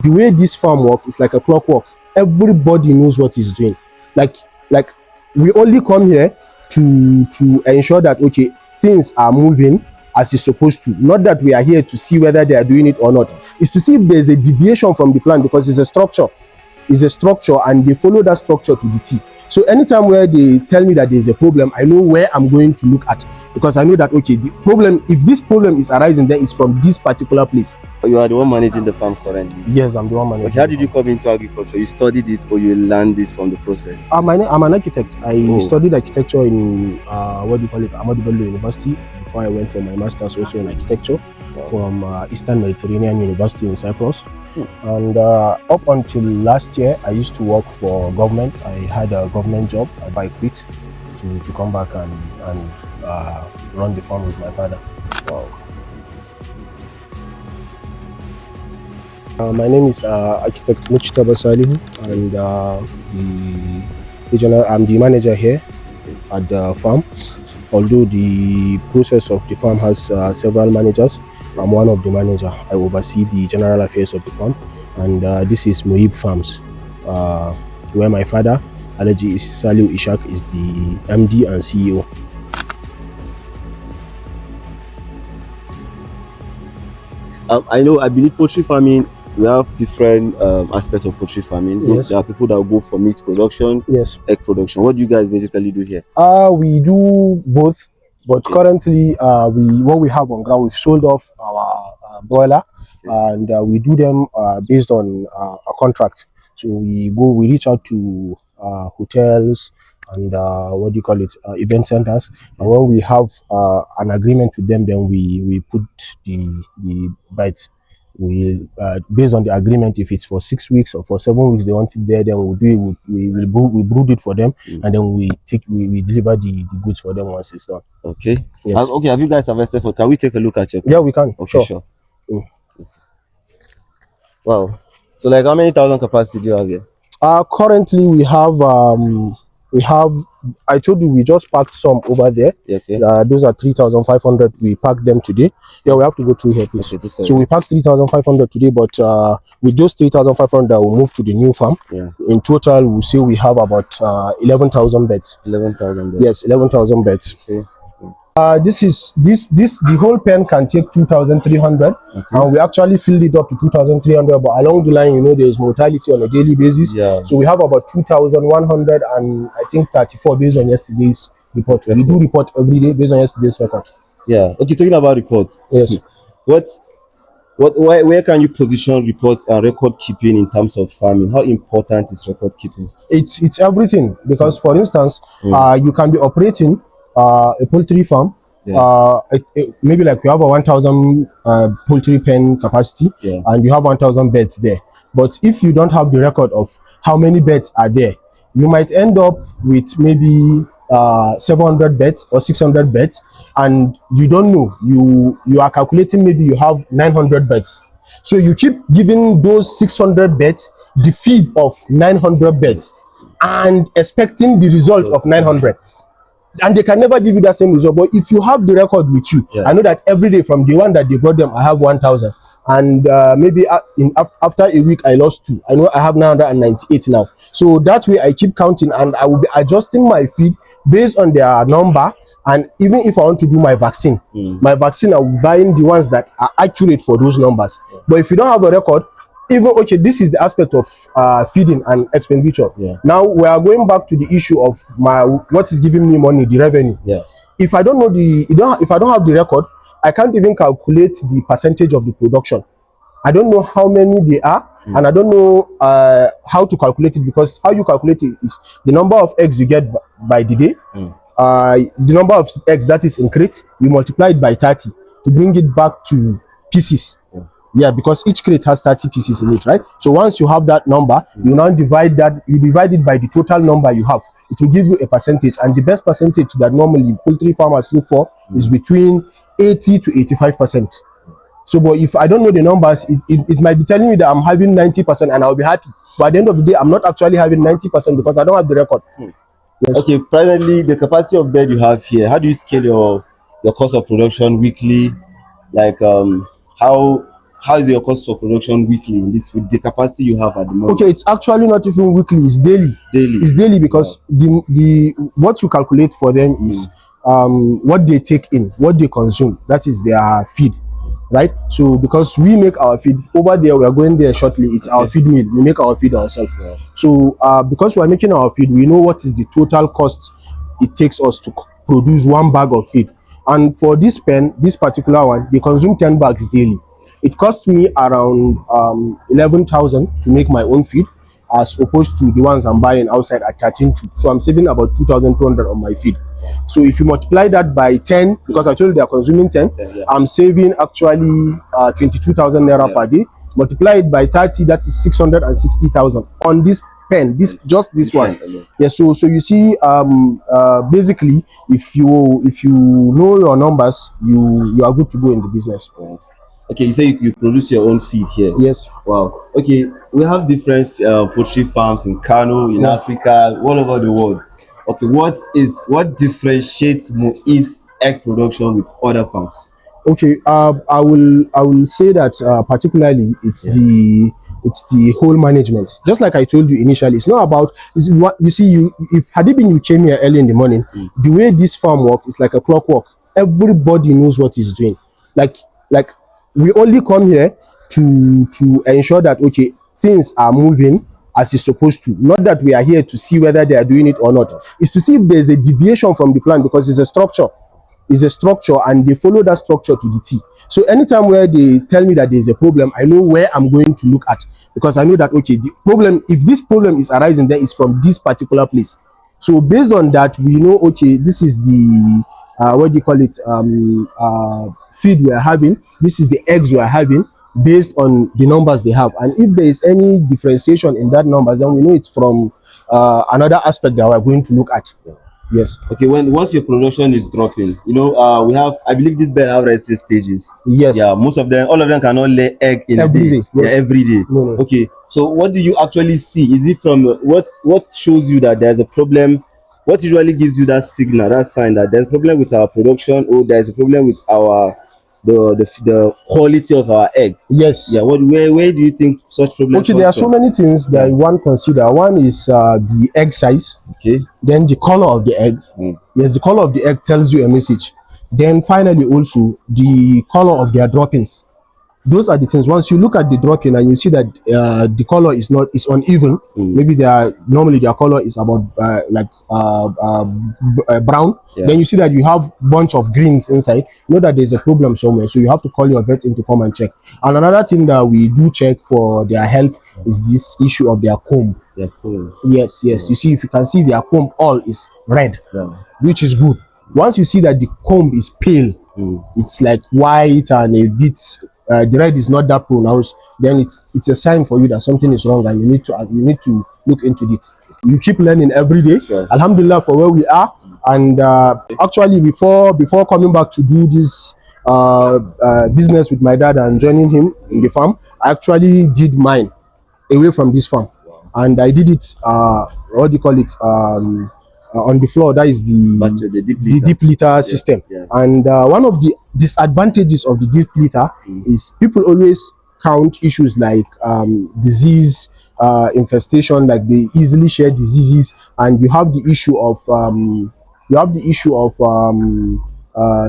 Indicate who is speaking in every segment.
Speaker 1: The way this farm works is like a clockwork. Everybody knows what he's doing. Like we only come here to ensure that okay, things are moving as it's supposed to. Not that we are here to see whether they are doing it or not. It's to see if there's a deviation from the plan, because it's a structure. Is a structure and they follow that structure to the T. So anytime where they tell me that there's a problem, I know where I'm going to look at, because I know that okay, the problem, if this problem is arising, then it's from this particular place.
Speaker 2: You are the one managing the farm currently?
Speaker 1: Yes, I'm the one managing.
Speaker 2: But how did you come into agriculture? You studied it or you learned it from the process?
Speaker 1: I'm an architect. I studied architecture in Ahmadu Bello University before I went for my master's also in architecture from Eastern Mediterranean University in Cyprus. And up until last year, I used to work for government. I had a government job. I quit to come back and run the farm with my father. Wow. My name is architect Mujitaba, and I'm the manager here at the farm. Although the process of the farm has several managers, I'm one of the managers. I oversee the general affairs of the farm, and this is Muib Farms, where my father, Alhaji Saliu Ishak, is the MD and CEO.
Speaker 2: I believe poultry farming, we have different aspects of poultry farming. Yes. There are people that go for meat production, yes, egg production. What do you guys basically do here?
Speaker 1: We do both, but currently what we have on ground, we've sold off our broiler, and we do them based on a contract. So we reach out to hotels and event centers, and when we have an agreement with them, then we put the bites. We based on the agreement, if it's for 6 weeks or for 7 weeks they want it there, then we'll do it. We brood it for them, and then we deliver the goods for them once it's done.
Speaker 2: Okay.
Speaker 1: Yes.
Speaker 2: Okay. Have you guys harvested for? Can we take a look at your?
Speaker 1: Yeah, we can.
Speaker 2: Okay, sure. Wow. So like, how many thousand capacity do you have here?
Speaker 1: Currently we have, I told you we just packed some over there. Okay. Those are 3,500. We packed them today. Yeah, we have to go through here, please. Okay, so we packed 3,500 today, but with those 3,500 that will move to the new farm, in total we'll say we have about 11,000 beds. 11,000 beds. Yes, 11,000 beds. Okay. The whole pen can take 2,300, and we actually filled it up to 2,300. But along the line, there is mortality on a daily basis. Yeah. So we have about 2,100 and I think 34 based on yesterday's report. We do report every day based on yesterday's record.
Speaker 2: Yeah. Okay. Talking about reports.
Speaker 1: Yes.
Speaker 2: Where can you position reports and record keeping in terms of farming? How important is record keeping?
Speaker 1: It's everything, because for instance, you can be operating a poultry farm, maybe like you have a 1,000 poultry pen capacity, and you have 1,000 beds there. But if you don't have the record of how many beds are there, you might end up with maybe 700 beds or 600 beds, and you don't know. You are calculating maybe you have 900 beds. So you keep giving those 600 beds the feed of 900 beds and expecting the result of 900. And they can never give you that same result. But if you have the record with you, I know that every day from the one that they brought them, I have 1,000, and maybe after a week I lost 2. I know I have 998 now. So that way I keep counting, and I will be adjusting my feed based on their number. And even if I want to do my vaccine, I'm buying the ones that are accurate for those numbers. But if you don't have a record, even this is the aspect of feeding and expenditure. Now we are going back to the issue of what is giving me money, the revenue. If I don't know if I don't have the record, I can't even calculate the percentage of the production. I don't know how many they are, and I don't know how to calculate it, because how you calculate it is the number of eggs you get by the day, the number of eggs that is in crate, you multiply it by 30 to bring it back to pieces. Yeah, because each crate has 30 pieces in it, right? So once you have that number, you now divide it by the total number you have. It will give you a percentage, and the best percentage that normally poultry farmers look for is between 80 to 85%. So, but if I don't know the numbers, it might be telling me that I'm having 90% and I'll be happy. But at the end of the day, I'm not actually having 90% because I don't have the record.
Speaker 2: Yes. Okay, presently the capacity of bed you have here, how do you scale your cost of production weekly? Like how is your cost of production weekly in this with the capacity you have at the moment?
Speaker 1: Okay, it's actually not even weekly, it's daily. It's daily because the what you calculate for them is what they take in, what they consume, that is their feed, right? So because we make our feed over there, we are going there shortly, it's our feed mill, we make our feed ourselves. So because we are making our feed, we know what is the total cost it takes us to produce one bag of feed. And for this pen, this particular one, they consume 10 bags daily. It cost me around 11,000 to make my own feed, as opposed to the ones I'm buying outside at 13,200. So I'm saving about 2,200 on my feed. So if you multiply that by 10, because I told you they are consuming 10, I'm saving actually 22,000 naira per day. Multiply it by 30, that is 660,000 on this pen, just this one. Yes, so you see, basically, if you know your numbers, you are good to go in the business.
Speaker 2: Okay, you say you produce your own feed here.
Speaker 1: Yes.
Speaker 2: Wow. Okay, we have different poultry farms in Kano, in Africa, all over the world. Okay, what differentiates Muib's egg production with other farms?
Speaker 1: Okay, I will say that particularly it's the whole management. Just like I told you initially, it's not about what you see. If had it been you came here early in the morning, the way this farm work is like a clockwork. Everybody knows what he's doing. Like we only come here to ensure that okay, things are moving as it's supposed to. Not that we are here to see whether they are doing it or not. It's to see if there's a deviation from the plan, because it's a structure. Is a structure and they follow that structure to the T. So anytime where they tell me that there's a problem, I know where I'm going to look at, because I know that okay, the problem, if this problem is arising there, is from this particular place. So based on that, we know okay, this is the what do you call it, feed we are having, this is the eggs we are having, based on the numbers they have. And if there is any differentiation in that numbers, then we know it's from another aspect that we're going to look at. Yes.
Speaker 2: Okay, once your production is dropping, you know, we have, I believe this bird have resting stages.
Speaker 1: Yes.
Speaker 2: Yeah, most of them, all of them cannot lay egg in
Speaker 1: every
Speaker 2: a day.
Speaker 1: Yes.
Speaker 2: Yeah, every day.
Speaker 1: No.
Speaker 2: Okay, so what do you actually see? Is it from what shows you that there's a problem? What usually gives you that signal, that sign that there's a problem with our production, or there's a problem with our the quality of our egg?
Speaker 1: Yes.
Speaker 2: Yeah. Where do you think such problems?
Speaker 1: Okay, there are so many things that one consider. One is the egg size.
Speaker 2: Okay.
Speaker 1: Then the color of the egg. Yes, the color of the egg tells you a message. Then finally also the color of their droppings. Those are the things. Once you look at the dropping and you see that the color is uneven, maybe normally their color is about brown. Then you see that you have bunch of greens inside. You know that there's a problem somewhere, so you have to call your vet in to come and check. And another thing that we do check for their health is this issue of their comb. Yes. You see, if you can see their comb all is red, which is good. Once you see that the comb is pale, it's like white and a bit the red is not that pronounced, then it's a sign for you that something is wrong and you need to look into it. You keep learning every day. Alhamdulillah for where we are. And actually before coming back to do this business with my dad and joining him in the farm, I actually did mine away from this farm. And I did it what do you call it, on the floor. That is the deep litter system. And one of the disadvantages of the deep litter is people always count issues like disease, infestation, like they easily share diseases, and you have the issue of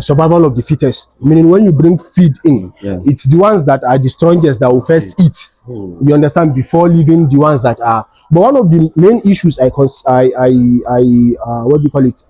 Speaker 1: survival of the fittest, meaning when you bring feed in, it's the ones that are the strongest that will first eat. You understand, before leaving the ones that are. But one of the main issues I what do you call it,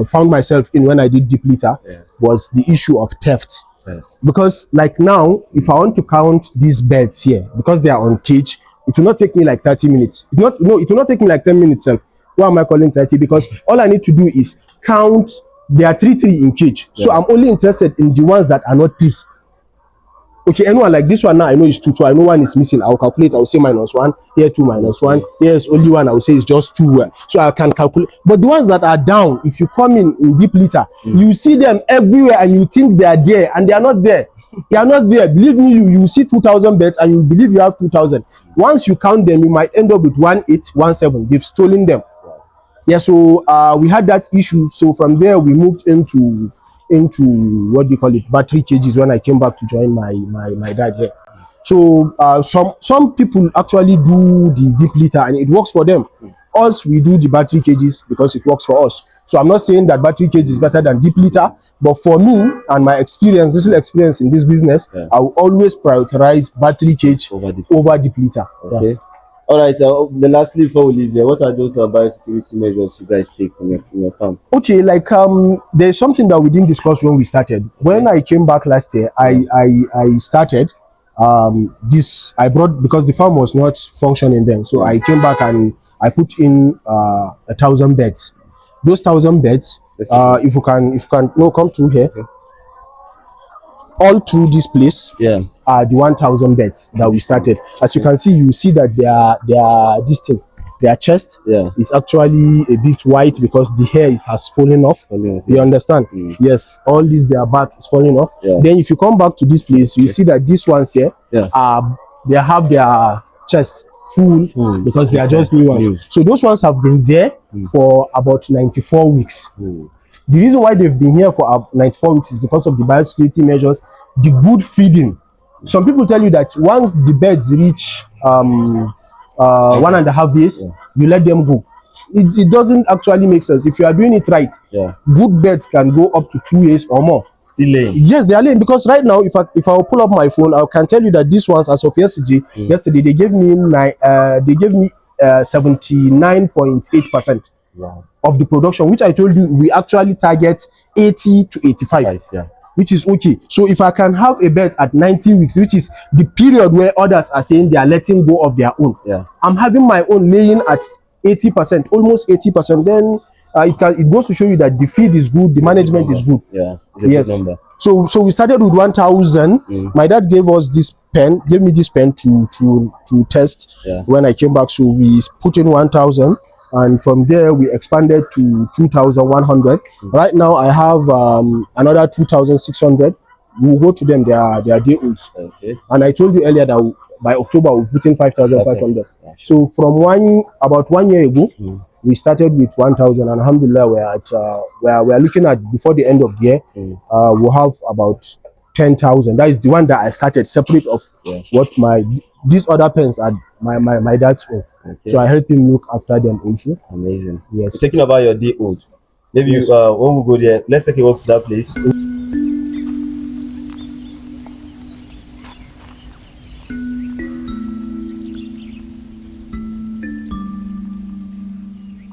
Speaker 1: found myself in when I did deep litter was the issue of theft. Because like now, if I want to count these birds here, because they are on cage, it will not take me like 30 minutes. It will not take me like 10 minutes self. Why am I calling 30? Because all I need to do is count. There are three in cage, so I'm only interested in the ones that are not 3. Okay, anyone like this one now, I know it's 2, so I know one is missing. I'll calculate. I'll say -1 here, 2 -1 here is only 1. I will say it's just 2, so I can calculate. But the ones that are down, if you come in deep litter, you see them everywhere, and you think they are there, and they are not there. They are not there. Believe me, you see 2,000 birds, and you believe you have 2,000. Once you count them, you might end up with 1817. They've stolen them. Yeah, so we had that issue. So from there we moved into into what do you call it, battery cages when I came back to join my dad here. So some people actually do the deep litter and it works for them. Us, we do the battery cages because it works for us. So I'm not saying that battery cage is better than deep litter, but for me and my experience, little experience in this business, I will always prioritize battery cage over deep litter.
Speaker 2: Okay. Yeah. All right. The lastly, before we leave here, what are those biosecurity measures you guys take in your farm?
Speaker 1: Okay, like there's something that we didn't discuss when we started. When I came back last year, I started this. I brought, because the farm was not functioning then, so I came back and I put in 1,000 beds. Those 1,000 beds, if you can no, come through here. All through this place are the 1,000 beds that we started. As you can see, you see that their chest is actually a bit white because the hair has fallen off. You understand? Yes, all this, their back is falling off. Then if you come back to this place, you see that these ones here they have their chest full because they are just new ones. So those ones have been there for about 94 weeks. The reason why they've been here for 94 weeks is because of the biosecurity measures, the good feeding. Some people tell you that once the beds reach 1.5 years, you let them go. It doesn't actually make sense. If you are doing it right, good beds can go up to 2 years or more.
Speaker 2: Still laying?
Speaker 1: Yes, they are laying, because right now, if I pull up my phone, I can tell you that these ones, as of yesterday, they gave me 79.8%. Of the production, which I told you we actually target 80 to 85, which is okay. So if I can have a bed at 90 weeks, which is the period where others are saying they are letting go of their own, I'm having my own laying at 80%, almost 80%, then it goes to show you that the feed is good, the management is good. Yes. So we started with 1,000. My dad gave me this pen to test when I came back. So we put in 1,000. And from there, we expanded to 2,100. Right now, I have another 2,600. We'll go to them, they are day olds. And I told you earlier that by October, we'll put in 5,500. So from about 1 year ago, we started with 1,000. And alhamdulillah, we're looking at, before the end of the year, we'll have about 10,000. That is the one that I started separate of what these other pens are my dad's own. So I help him look after them also.
Speaker 2: Amazing.
Speaker 1: Yes.
Speaker 2: Talking about your day old, maybe when we go there, let's take a walk to that place.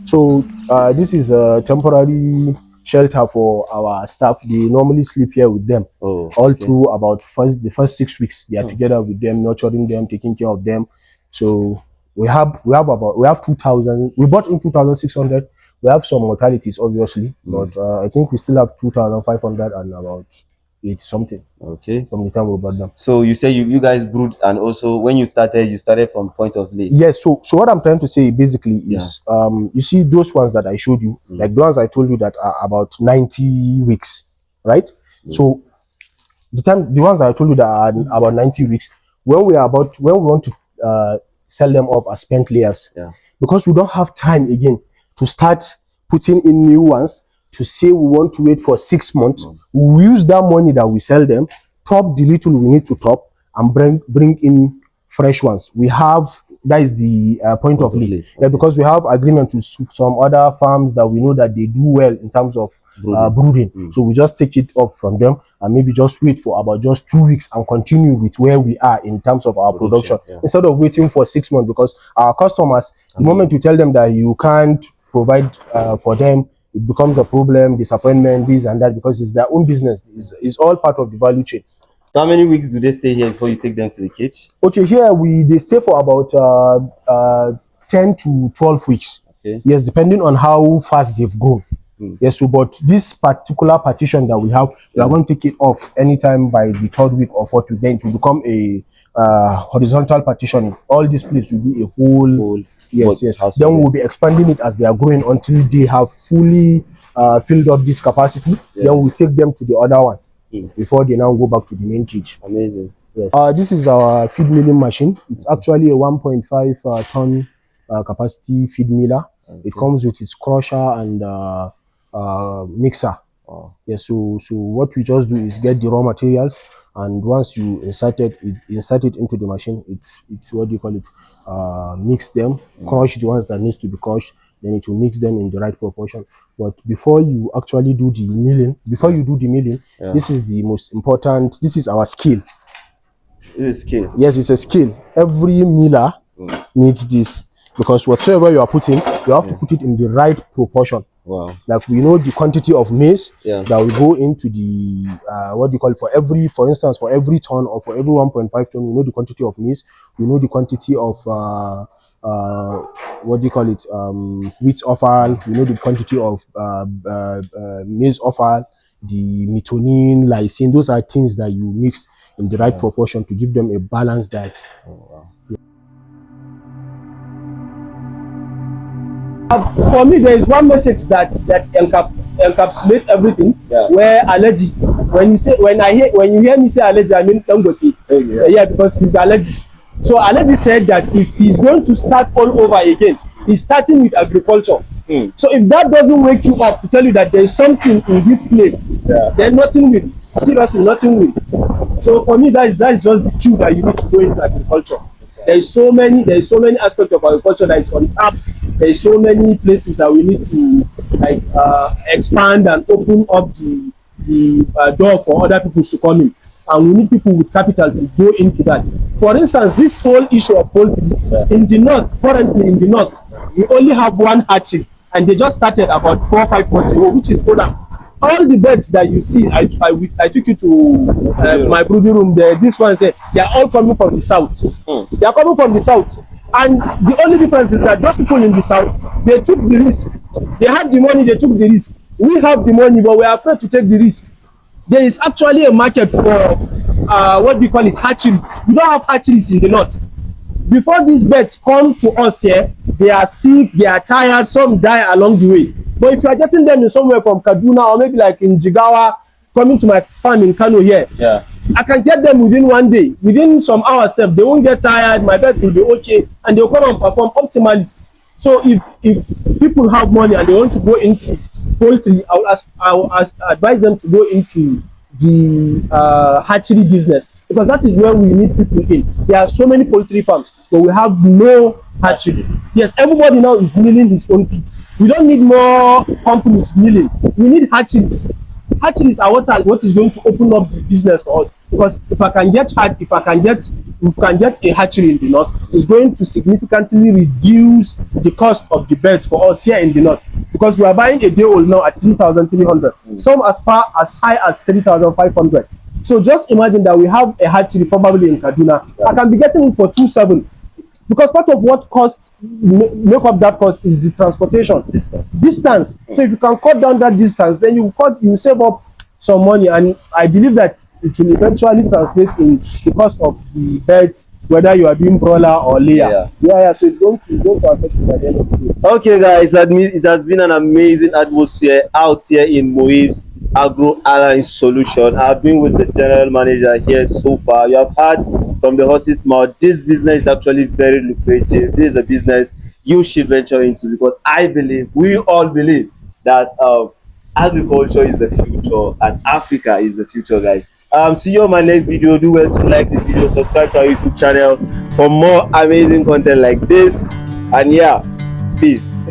Speaker 1: So this is a temporary shelter for our staff. They normally sleep here with them all through about the first 6 weeks. They are together with them, nurturing them, taking care of them. So we have 2,000. We bought in 2,600. We have some mortalities, obviously, but I think we still have 2,500 and about 80 something. Okay. From the time we bought them.
Speaker 2: So you say you guys brood, and also when you started from point of lay.
Speaker 1: Yes. So what I'm trying to say basically is you see those ones that I showed you, like the ones I told you that are about 90 weeks, right? So the ones that I told you that are about 90 weeks, when we want to sell them off as spent layers, because we don't have time again to start putting in new ones, to say we want to wait for 6 months. We use that money that we sell them, top the little we need to top, and bring in fresh ones. We have, that is the point of lay. Because we have agreement with some other farms that we know that they do well in terms of brooding. So we just take it up from them and maybe just wait for about just 2 weeks and continue with where we are in terms of our production. Instead of waiting for 6 months, because our customers, the moment you tell them that you can't provide for them, it becomes a problem, disappointment, this and that, because it's their own business. It's all part of the value chain.
Speaker 2: So how many weeks do they stay here before you take them to the cage?
Speaker 1: Okay, here they stay for about 10 to 12 weeks. Yes, depending on how fast they've grown. Yes, so but this particular partition that we have, we are going to take it off anytime by the 3rd week or 4th week. Then it will become a horizontal partitioning. All this place will be a whole. Yes. Then we'll be expanding it as they are growing until they have fully filled up this capacity. Then we'll take them to the other one before they now go back to the main cage.
Speaker 2: Amazing.
Speaker 1: Yes. This is our feed milling machine. It's actually a 1.5 ton capacity feed miller. It comes with its crusher and mixer. Yes, so what we just do is get the raw materials, and once you insert it into the machine, it's what do you call it? Mix them, crush the ones that needs to be crushed, then it will mix them in the right proportion. But before you actually do the milling, this is the most important. This is our skill.
Speaker 2: This is skill.
Speaker 1: Yes, it's a skill. Every miller needs this, because whatsoever you are putting, you have to put it in the right proportion.
Speaker 2: Wow.
Speaker 1: Like we know the quantity of maize that will go into the what do you call it, for instance, for every ton or for every 1.5 ton, we know the quantity of maize, we know the quantity of what do you call it, wheat offal, we know the quantity of maize offal, the methionine, lysine. Those are things that you mix in the right proportion to give them a balanced diet. For me, there is one message that encapsulates everything. Where allergy, when you hear me say allergy, I mean Dangote. Because he's allergy. So allergy said that if he's going to start all over again, he's starting with agriculture. So if that doesn't wake you up to tell you that there is something in this place, then nothing will. Seriously, nothing will. So for me, that is just the cue that you need to go into agriculture. There is so many aspects of agriculture that is untapped. There is so many places that we need to expand and open up the door for other people to come in, and we need people with capital to go into that. For instance, this whole issue of poultry in the north, currently in the north, we only have one hatchery, and they just started about 4 or 5 months ago, which is older. All the birds that you see, I took you to my brooding room there. This one said they are all coming from the south. They are coming from the south, and the only difference is that those people in the south, they took the risk. They had the money, they took the risk. We have the money, but we are afraid to take the risk. There is actually a market for what we call it, hatchery. We don't have hatcheries in the north. Before these birds come to us here, they are sick, they are tired, some die along the way. But if you are getting them in somewhere from Kaduna or maybe like in Jigawa, coming to my farm in Kano here, I can get them within 1 day. Within some hours, they won't get tired, my birds will be okay, and they'll come and perform optimally. So if people have money and they want to go into poultry, I will advise them to go into the hatchery business, because that is where we need people in. There are so many poultry farms, but we have no hatchery. Yes, everybody now is milling his own feed. We don't need more companies milling. We need hatcheries. Hatcheries are what is going to open up the business for us. Because if we can get a hatchery in the north, it's going to significantly reduce the cost of the birds for us here in the north. Because we are buying a day old now at 3,300. Some as high as 3,500. So just imagine that we have a hatchery probably in Kaduna. I can be getting it for 2,700. Because part of what costs make up that cost is the transportation distance. So if you can cut down that distance, then you save up some money, and I believe that it will eventually translate in the cost of the birds, whether you are doing broiler or layer. So it's going to affect you by the end of the day.
Speaker 2: Okay, guys, it has been an amazing atmosphere out here in Muib's Agro Alliance Solution. I've been with the general manager here so far. You have heard from the horse's mouth, this business is actually very lucrative. This is a business you should venture into, because we all believe that agriculture is the future and Africa is the future, guys. See you on my next video. Do well to like this video, subscribe to our YouTube channel for more amazing content like this, and peace.